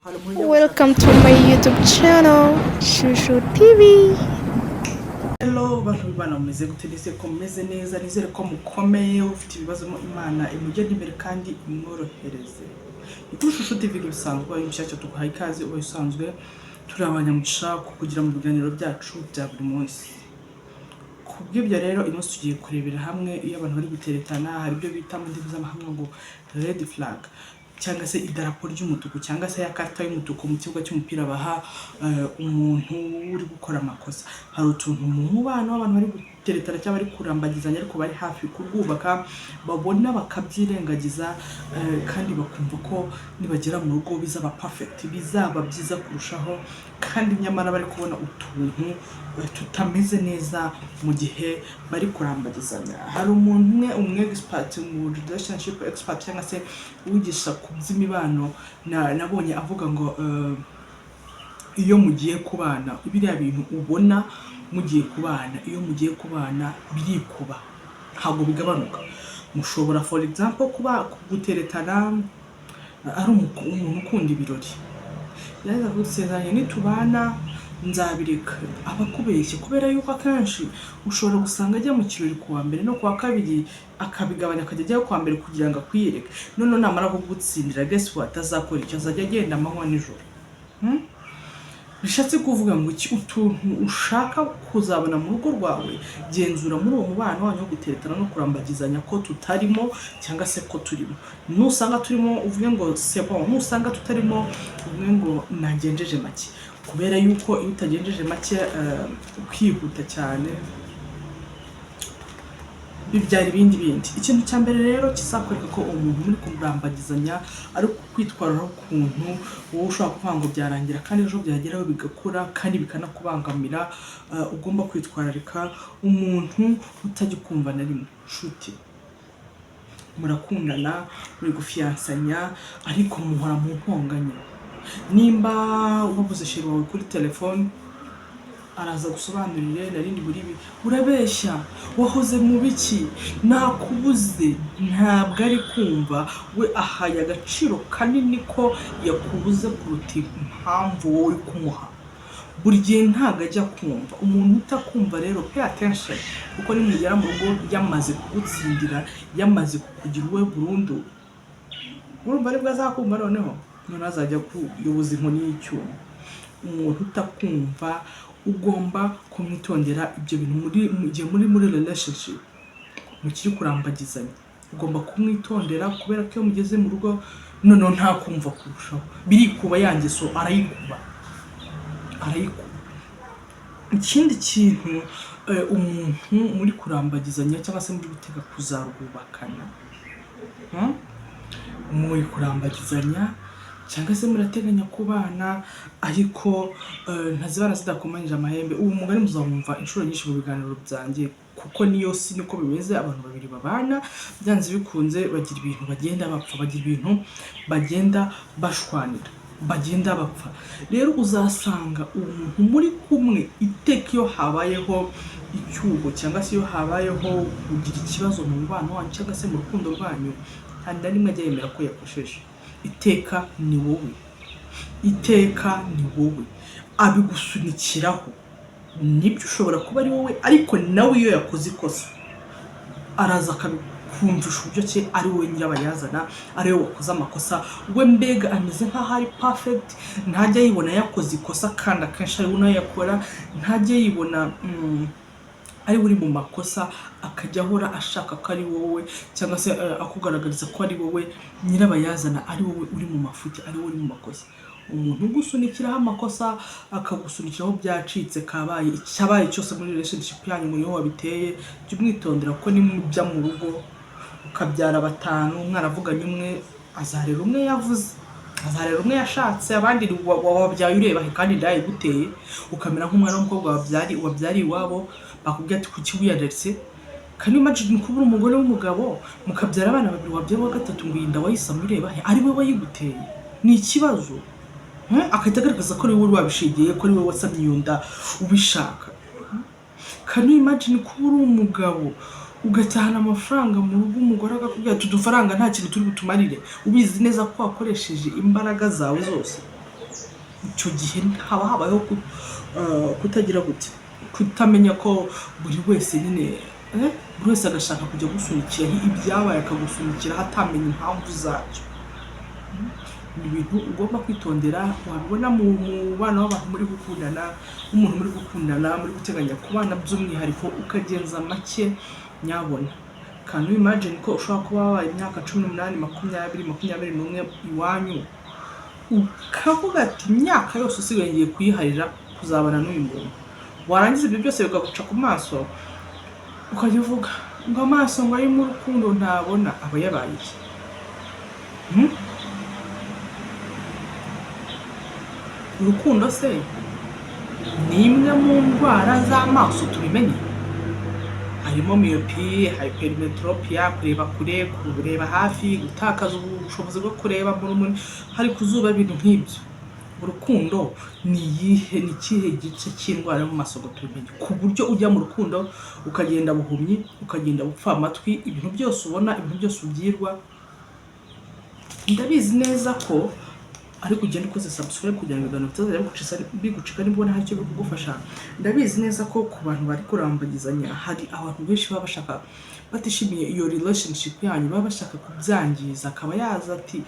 Welcome to my YouTube channel, Shushu TV. Hello bantu bibana mumeze gute ndetse ko mumeze neza nizere ko mukomeye ufite ibibazo mu Imana imujye imbere kandi imworohereze. Shushu TV bisanzwe ari mushyashya tuguhaye ikaze ubusanzwe turabanyamuca kugira mu biganiro byacu bya buri munsi. Kubw'ibyo rero ino tugiye kurebera hamwe iyo abantu bari guteretana hari ibyo bita mu ndimi z'amahanga ngo red flag cyangwa se idarapo ry'umutuku cyangwa se ya karta y'umutuku mu kibuga cy'umupira baha umuntu uri gukora amakosa. Hari utuntu mu mubano w'abantu bari guteretana cyangwa bari kurambagizanya ariko bari hafi kurwubaka babona bakabyirengagiza kandi bakumva ko nibagera mu rugo bizaba perfect bizaba byiza kurushaho kandi nyamara bari kubona utuntu tutameze neza mu gihe bari kurambagizanya. Hari umuntu umwe expert mu relationship expert cyangwa se uwigisha ku by'imibano nabonye avuga ngo iyo mugiye kubana biriya bintu ubona mugiye kubana iyo mugiye kubana birikuba ntabwo bigabanuka. Mushobora for example kuba guteretana ari umuntu ukunda ibirori yaza gusezeranya nitubana nzabireka abakubeshye kubera yuko akenshi ushobora gusanga ajya mu kirori kuwa mbere no kuwa kabiri akabigabanya akajya ajya kuwa mbere kugira ngo akwiyereke none namara kugutsindira guess what azakora icyo azajya agenda amanywa nijoro. Bishatse kuvuga ngo iki utuntu ushaka kuzabona mu rugo rwawe genzura muri uwo mubano wanyu wo guteretana no kurambagizanya ko tutarimo cyangwa se ko turimo. Nusanga turimo uvuge ngo c'est bon, nusanga tutarimo uvuge ngo nagenjeje make kubera yuko iyo utagenjeje make kwihuta cyane bibyara ibindi. Ikintu cya mbere rero kizakwereka ko umuntu muri kurambagizanya ari kwitwaraho ukuntu wowe ushobora kuvuga ngo byarangira kandi ejo byageraho bigakura kandi bikanakubangamira. Ugomba kwitwararika umuntu utajya kumva na rimwe. Nshuti murakundana muri gufiyansanya ariko muhora mu ntonganya. Nimba wabuze sheri wawe kuri telefone araza gusobanurire narindi muri ibi urabeshya wahoze mu biki nakubuze ntabwo ari kumva we ahaye agaciro kanini ko yakubuze kuruta impamvu wowe kumuha. Buri gihe ntabwo ajya kumva umuntu utakumva rero pay attention kuko nimugera mu rugo yamaze kugutsindira yamaze kukugira uwe burundu urumva aribwo azakumva noneho azajya kuyoboza inkoni y'icyuma. Umuntu utakumva ugomba kumwitondera ibyo bintu mu gihe muri relationship mukiri kurambagizanya ugomba kumwitondera kubera ko iyo mugeze mu rugo noneho nta kumva kurushaho birikuba yangeso arayikuba. Ikindi kintu umuntu muri kurambagizanya cyangwa se muri gutega kuzarwubakana muri kurambagizanya cyangwa se murateganya kubana ariko ntazibana zidakomanyije amahembe. Ubu mugari muzamumva inshuro nyinshi mu biganiro byanjye kuko niyo si niko bimeze. Abantu babiri babana byanze bikunze bagira ibintu bagenda bapfa bagira ibintu bagenda bashwanira bagenda bapfa. Rero uzasanga umuntu muri kumwe iteka iyo habayeho icyuho cyangwa se iyo habayeho kugira ikibazo mu mubano wanyu cyangwa se mu rukundo rwanyu kandi rimwe ajya yemera ko yakosheje iteka ni wowe abigusunikiraho. Nibyo ushobora kuba ari wowe ariko nawe iyo yakoze ikosa araza akabikumvisha uburyo ki ari wowe nyirabayazana ari wowe wakoze amakosa. We mbega ameze nk'aho ari perfect ntajya yibona yakoze ikosa kandi akenshi ari we yakora ntajya yibona ari uri mu makosa akajya ahora ashaka ko ari wowe cyangwa se akugaragariza ko ari wowe nyirabayazana ari wowe uri mu mafuti ari wowe uri mu makosa. Umuntu ugusunikiraho amakosa akagusunikiraho byacitse kabaye icyabaye cyose muri relationship yanyu muri wowe wabiteye jya umwitondera ko nimujya mu rugo ukabyara batanu mwaravuganye umwe azarera umwe yavuze azarera umwe yashatse abandi wabyaye ureba kandi ndaye guteye ukamera nk'umwana w'umukobwa wabyari iwabo bakubwira ati kuki wiyandaritse kandi imagine kubura umugore w'umugabo mukabyara abana babiri wabyaye wa gatatu ngo yinda wayisama ureba ari we wayiguteye ni ikibazo. Akahita agaragaza ko ari wowe wabishigiye ko ari wowe wasamye iyo nda ubishaka. Kandi imagine kubura umugabo ugatahana amafaranga mu rugo umugore akakubwira ati udufaranga nta kintu turi butumarire ubizi neza ko wakoresheje imbaraga zawe zose icyo gihe haba habayeho kutagira gute, kutamenya ko buri wese nyine buri wese agashaka kujya gusunikira ibyabaye, akagusunikira hatamenya impamvu zacyo. Ni ibintu ugomba kwitondera. Wabibona mu bana w'abantu muri gukundana, umuntu muri gukundana, muri guteganya kubana by'umwihariko, ukagenza make nyabona. Can you imagine ko ushobora kuba wabaye imyaka 18, 20, 21 iwanyu, ukavuga ati imyaka yose usigaye ngiye kuyiharira kuzabana n'uyu muntu, warangiza ibyo byose bikaguca ku maso, ukajya uvuga ngo amaso ngo ari mu rukundo ntabona, aba yabaye iki? Urukundo se ni imwe mu ndwara z'amaso tubimenye. Harimo myopi, hypermetropia, kureba kure, kureba hafi, gutakaza ubushobozi bwo kureba hari ku zuba, ibintu nk'ibyo. Urukundo ni ikihe gice cy'indwara yo mu maso ngo tubimenye, ku buryo ujya mu rukundo ukagenda buhumyi, ukagenda bupfa amatwi, ibintu byose ubona, ibintu byose ubwirwa. Ndabizi neza ko ariko ugenda ukoze subscribe kugira ngo abantu batazajya bigucika nibona hari icyo bigufasha. Ndabizi neza ko ku bantu bari kurambagizanya hari abantu benshi baba bashaka, batishimiye iyo relationship yanyu, baba bashaka kubyangiza. Akaba yaza ati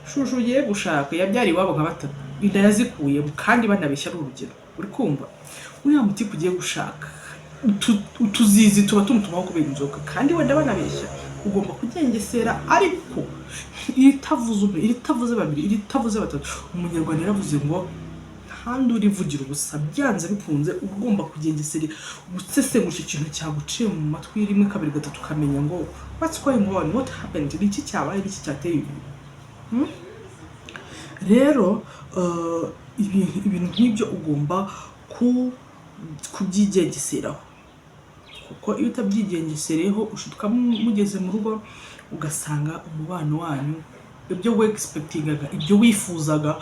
shushu ugiye gushaka yabyari iwabo nka batatu, inda yazikuye kandi banabeshya ari urugero. Uri kumva uriya muti ugiye gushaka utuzizi tuba tumutumaho kubera inzoka, kandi wenda banabeshya. Ugomba kugengesera, ariko iritavuze umwe, iritavuze babiri, iritavuze batatu. Umunyarwanda yaravuze ngo handi urivugira ubusa, byanze bikunze ugomba kugengesera, gusesengusha ikintu cyaguciye mu matwi rimwe kabiri gatatu, ukamenya ngo what's going on, what happened, iki cyabaye, iki cyateye ibi. Rero ibintu nk'ibyo ugomba kubyigengeseraho, kuko iyo utabyigengesereho ushuka mugeze mu rugo ugasanga umubano wanyu, ibyo we expectingaga, ibyo wifuzaga,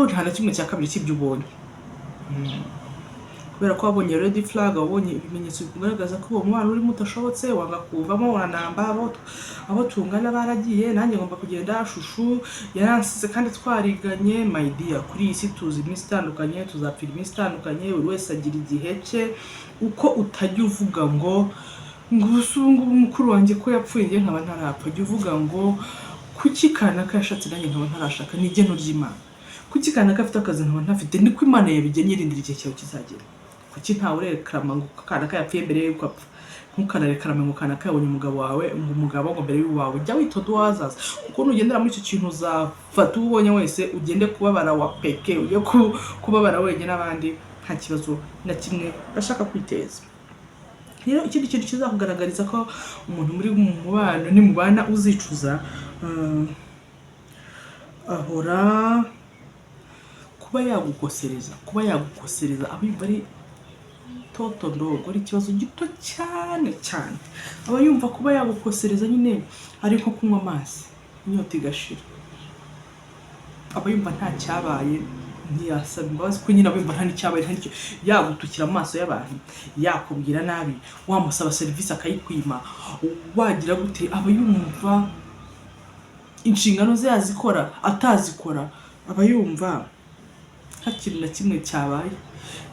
nta na kimwe cya kabiri cy'ibyo ubonye. Kubera ko wabonye red flag, wabonye ibimenyetso bigaragaza ko uwo mubano urimo utashobotse, wanga kuvamo, wanamba abo tungana baragiye, nanjye ngomba kugenda, shushu yaransize kandi twariganye. My dear, kuri iyi si tuzi iminsi itandukanye, tuzapfira iminsi itandukanye, buri wese agira igihe cye. Uko utajya uvuga ngo ngusungu mukuru wanjye ko yapfuye ngiye nkaba ntarapfa, jya uvuga ngo kuki kanaka yashatse nanjye nkaba ntarashaka, ni igeno ry'Imana. Kuki kanaka afite akazi nkaba ntafite, niko Imana yabigenye, irindira igihe cyawe kizagera. Kuki ntawe urekarama ngo kanaka yapfuye mbere y'uko apfa, ntukarekarame ngo kanaka yabonye umugabo wawe, ngo umugabo ngo mbere y'uwawe. Jya witonda uwazaza, kuko nugendera muri icyo kintu uzafata ubonye wese, ugende kubabara wa peke, ujye kubabara wenyine, n'abandi nta kibazo na kimwe bashaka kwiteza. Rero ikindi kintu kizakugaragariza ko umuntu muri mu mubano nimubana uzicuza, ahora kuba yagukosereza, aba yumva ari toto ndogo, ari ikibazo gito cyane cyane. Aba yumva kuba yagukosereza nyine ari nko kunywa amazi, inyota igashira. Aba yumva nta cyabaye, ntiyasaba imbabazi, ko nyine aba yumva nta n'icyabaye, nta n'icyo yagutukira amaso y'abantu, yakubwira nabi, wamusaba serivisi akayikwima, wagira gute. Aba yumva inshingano ze yazikora, atazikora, aba yumva nta kintu na kimwe cyabaye.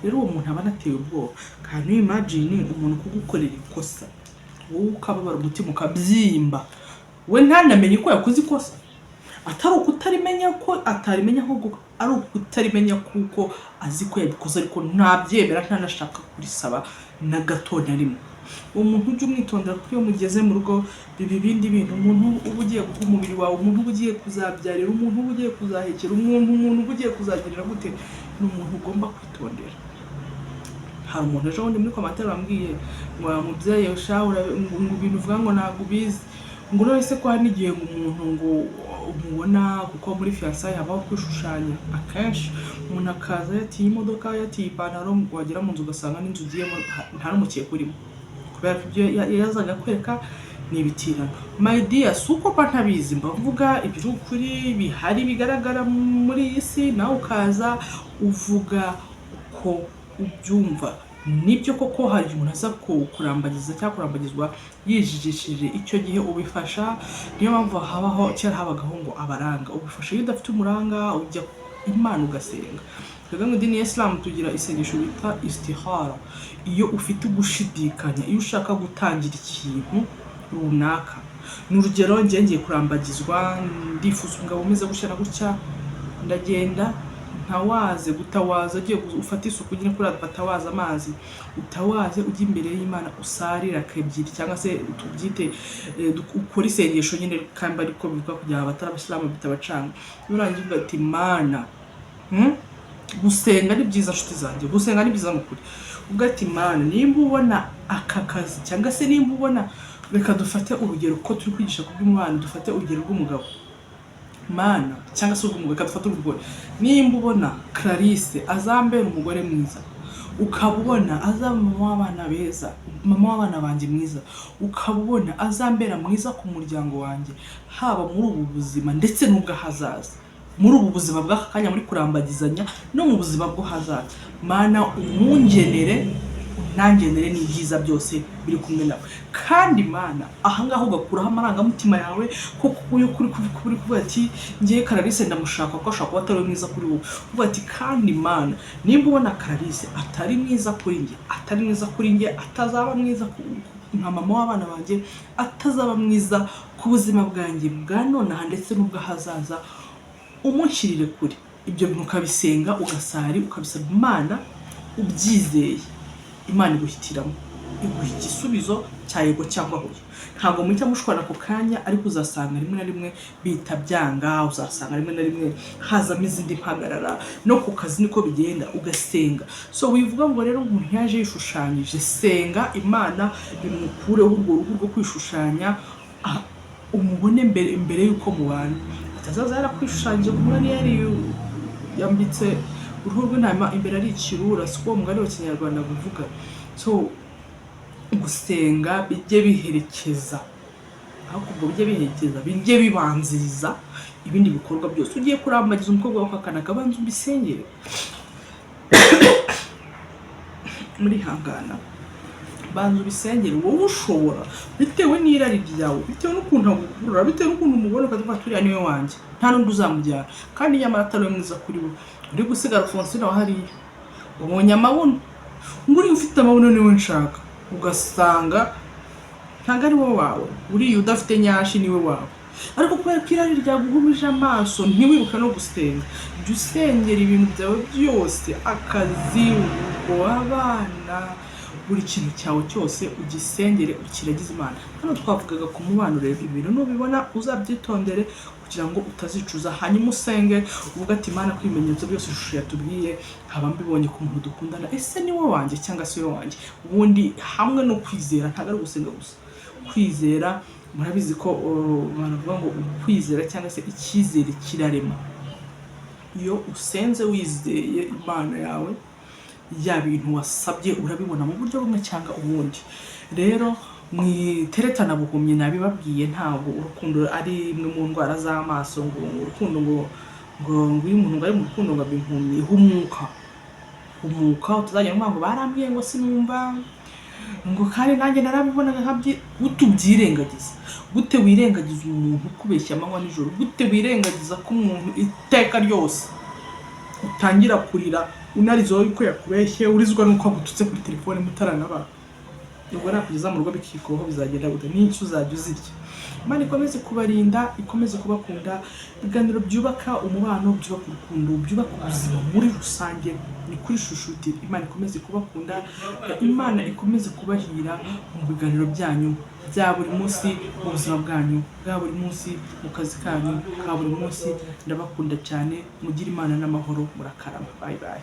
Rero uwo muntu aba anateye ubwoba. Can you imagine umuntu kugukorera ikosa, wowe ukababara, umutima ukabyimba, we ntanamenye ko yakoze ikosa, atari ukutarimenya ko atarimenya, ahubwo ari ukutarimenya kuko azi ko yabikoze, ariko ntabyemera, ntanashaka kurisaba na gato na rimwe. Uwo muntu ujye umwitondera, kuko iyo mugeze mu rugo biba ibindi bintu. Umuntu uba ugiye guha umubiri wawe, umuntu uba ugiye kuzabyarira, umuntu uba ugiye kuzahekera, umuntu uba ugiye kuzagirira gute, ni umuntu ugomba kwitondera. Hari umuntu ejo bundi muri komantere bambwiye ngo mubyeyi ushahura ngo ibintu uvuga ngo ntabwo ubizi, ngo none se ko hari n'igihe ngo umuntu ngo umubona, kuko muri fiyansaye habaho kwishushanya. Akenshi umuntu akaza yatiye imodoka, yatiye ipantaro, wagera mu nzu ugasanga n'inzu ugiyemo nta n'umukeka urimo, kubera ko ibyo yazaga kwereka ni ibitirano. My dear, si uko mba ntabizi, mba mvuga iby'ukuri bihari bigaragara muri iyi si, nawe ukaza uvuga uko ubyumva. Nibyo koko hari umuntu aza kurambagiza cyangwa kurambagizwa yijijishije, icyo gihe ubifasha. Niyo mpamvu kera habagaho ngo abaranga, ubifasha iyo udafite umuranga ujya Imana ugasenga. Twebwe mu idini ya Islam tugira isengesho bita istihara. Iyo ufite gushidikanya, iyo ushaka gutangira ikintu runaka, n'urugero ngiye kurambagizwa, ndifuza umugabo umeze gutya na gutya, ndagenda ntawaze gutawaza, agiye ufata isuku nyine kuri atawaza amazi, utawaze ujya imbere y'Imana usarira kebyiri cyangwa se tubyite ukora isengesho nyine kandi ariko bivuga kugira ngo abatarabashyiramo bitabacanga. Nurangiye uvuga ati Mana, gusenga ni byiza nshuti zanjye, gusenga ni byiza mukuri. Uvuga ati Mana, nimba ubona aka kazi cyangwa se nimba ubona, reka dufate urugero ko turi kwigisha ku by'umubano, dufate urugero rw'umugabo. Mana cyangwa se urw'umugabo, reka dufate urugero. Nimba ubona Clarisse azambera umugore mwiza, ukabubona azaba mama w'abana beza, mama w'abana banjye mwiza, ukabubona azambera mwiza ku muryango wanjye, haba muri ubu buzima ndetse n'ubwo hazaza, muri ubu buzima bw'aka kanya muri kurambagizanya no mu buzima bwo hazaza. Mana umungenere, unangenere n'ibyiza byose biri kumwe nawe. Kandi Mana ahangaho ugakuraho amarangamutima yawe ko kuyo kuri kuvuga ati ngiye Clarisse ndamushaka ko ashaka kuba atari mwiza kuri wowe. Uvuga ati kandi Mana, nimba ubona Clarisse atari mwiza kuri njye, atari mwiza kuri njye, atazaba mwiza nka mama w'abana banjye, atazaba mwiza ku buzima bwanjye bwa nonaha ndetse n'ubwo hazaza, umunshyirire kuri. Ibyo bintu ukabisenga, ugasari, ukabisaba Imana ubyizeye. Imana iguhitiramo, iguha igisubizo cya yego cyangwa hoya. Ntabwo muhita mushwana ako kanya, ariko uzasanga rimwe na rimwe bita byanga, uzasanga rimwe na rimwe hazamo izindi mpagarara. No ku kazi niko bigenda, ugasenga. So wivuga ngo rero umuntu yaje yishushanyije, senga Imana imukureho urwo ruhu rwo kwishushanya, umubone mbere yuko mubana. Atazaza yarakwishushanyije kumura yari yambitse uruhu rw'intama imbere ari ikirura, siko umugani wa Kinyarwanda buvuga. So gusenga bijye biherekeza, aho kubwo bijye biherekeza, bijye bibanziriza ibindi bikorwa byose. Ugiye kurambagiza umukobwa wawe akana kabanza ubisengere. Muri hangana banza ubisengere wowe ushobora, bitewe n'irari ryawe, bitewe n'ukuntu agukurura, bitewe n'ukuntu umubona ukavuga turiya niwe wanjye, nta n'undi uzamubyara kandi nyamara atari mwiza kuri we. Uri gusigara Fonsina wa hariya, ubonye amabuno, nguri ufite amabuno niwe nshaka, ugasanga ntabwo ari wowe wawe, uriya udafite nyashi niwe wawe. Ariko kubera ko irari ryaguhumije amaso, ntiwibuka no gusenga. Jya usengera ibintu byawe byose, akazi, urugo, abana, buri kintu cyawe cyose ugisengere, ukiragize Imana. Hano twavugaga ku mubano rero, ibintu nubibona uzabyitondere kugira ngo utazicuza. Hanyuma usenge uvuga ati Imana, ko ibimenyetso byose ishusho yatubwiye haba mbibonye ku muntu dukundana, ese ni wowe wanjye cyangwa se wowe wanjye. Ubundi hamwe no kwizera, ntabwo ari gusenga gusa, kwizera murabizi ko baravuga ngo kwizera cyangwa se icyizere kirarema. Iyo usenze wizeye Imana yawe, ya bintu wasabye urabibona mu buryo bumwe cyangwa ubundi. Rero mwiteretana buhumye nabibabwiye, ntabwo urukundo ari imwe mu ndwara z'amaso, ngo urukundo ngo iyo umuntu ari mu rukundo ngo abimpumye. Humuka utazajya ngo barambwiye ngo sinumva ngo kandi nanjye narabibonaga nkabyi. Utubyirengagiza gute? Wirengagiza umuntu ukubeshya amanywa nijoro? Gute wirengagiza ko umuntu iteka ryose utangira kurira unarizo yuko yakubeshye, urizwa nuko agututse kuri telefone mutaranaba? Ubwo nakugeza mu rugo bikikoho bizagenda gute? N'icyo uzajya uzirya. Imana ikomeze kubarinda, ikomeze kubakunda. Ibiganiro byubaka umubano, byubaka urukundo, byubaka ubuzima muri rusange. Ni kuri Shushuti. Imana ikomeze kubakunda, Imana ikomeze kubahira mu biganiro byanyu bya buri munsi, mu buzima bwanyu bwa buri munsi, mu kazi kanyu ka buri munsi. Ndabakunda cyane, mugire Imana n'amahoro, murakarama. Bye bye.